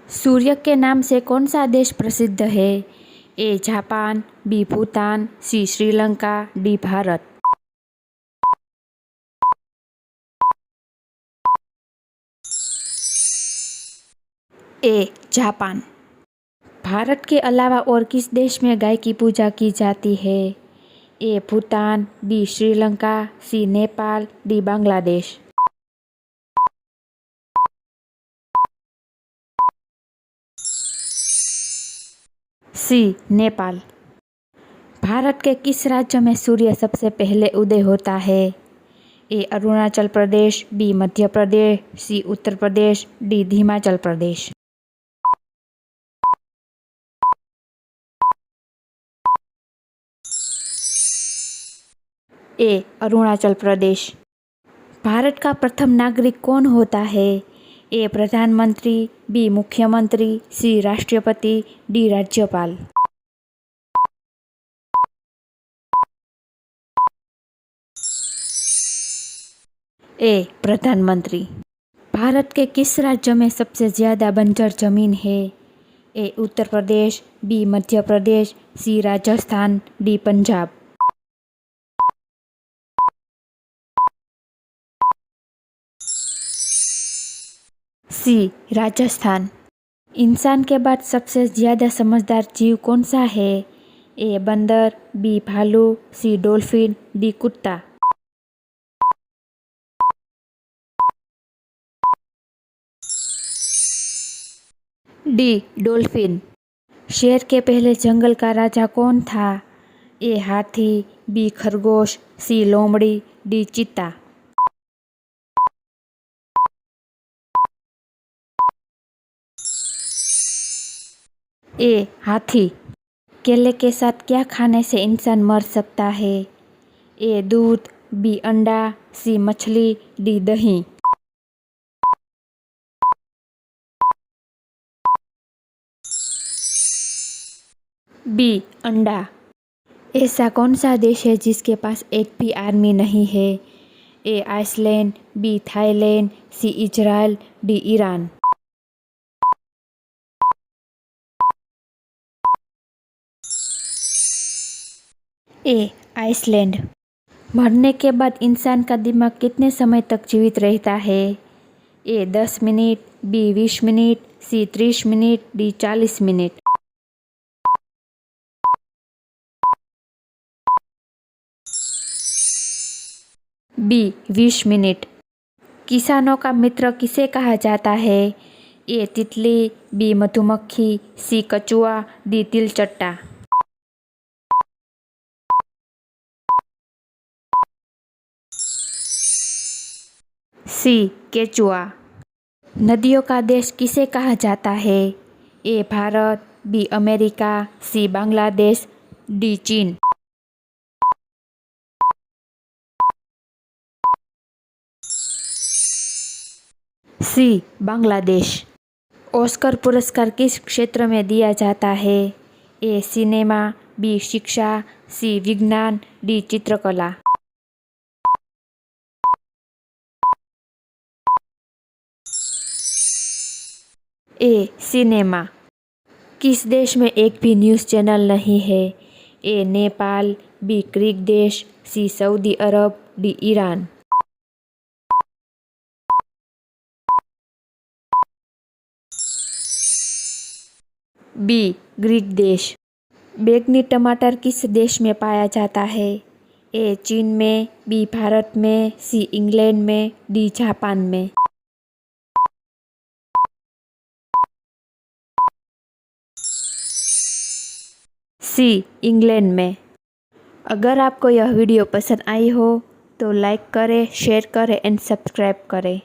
सूर्य के नाम से कौन सा देश प्रसिद्ध है? A Japan, B Bhutan, C Sri Lanka, D Bharat. A Japan. Bharat के अलावा और किस देश में गाय की पूजा की जाती है? ए भूटान, बी श्रीलंका, सी नेपाल, डी बांग्लादेश। सी नेपाल। भारत के किस राज्य में सूर्य सबसे पहले उदय होता है? ए अरुणाचल प्रदेश, बी मध्य प्रदेश, सी उत्तर प्रदेश, डी हिमाचल प्रदेश। ए अरुणाचल प्रदेश। भारत का प्रथम नागरिक कौन होता है? ए प्रधानमंत्री, बी मुख्यमंत्री, सी राष्ट्रपति, डी राज्यपाल। ए प्रधानमंत्री। भारत के किस राज्य में सबसे ज़्यादा बंजर जमीन है? ए उत्तर प्रदेश, बी मध्य प्रदेश, सी राजस्थान, डी पंजाब। सी राजस्थान। इंसान के बाद सबसे ज़्यादा समझदार जीव कौन सा है? ए बंदर, बी भालू, सी डॉल्फिन, डी कुत्ता। D dolphin. शेर के पहले जंगल का राजा कौन था? ए हाथी, बी खरगोश, सी लोमड़ी, डी चीता। ए हाथी। केले के साथ क्या खाने से इंसान मर सकता है? ए दूध, बी अंडा, सी मछली, डी दही। बी अंडा। ऐसा कौन सा देश है जिसके पास एक भी आर्मी नहीं है? A Iceland, B Thailand, C Israel, D Iran. A Iceland. मरने के बाद इंसान का दिमाग कितने समय तक जीवित रहता है? A 10 minute, B 20 minute, C 30 minute, D 40 minute. B 20 minute. किसानों का मित्र किसे कहा जाता है? ए तितली, बी मधुमक्खी, सी कछुआ, डी तिलचट्टा। सी केचुआ। नदियों का देश किसे कहा जाता है? ए भारत, बी अमेरिका, सी बांग्लादेश, डी चीन। सी बांग्लादेश। ऑस्कर पुरस्कार किस क्षेत्र में दिया जाता है? ए सिनेमा, बी शिक्षा, सी विज्ञान, डी चित्रकला। ए सिनेमा। किस देश में एक भी न्यूज़ चैनल नहीं है? ए नेपाल, बी ग्रीक देश, सी सऊदी अरब, डी ईरान। बी ग्रीक देश। बैंगनी टमाटर किस देश में पाया जाता है? ए चीन में, बी भारत में, सी इंग्लैंड में, डी जापान में। सी इंग्लैंड में। अगर आपको यह वीडियो पसंद आई हो तो लाइक करें, शेयर करें एंड सब्सक्राइब करें।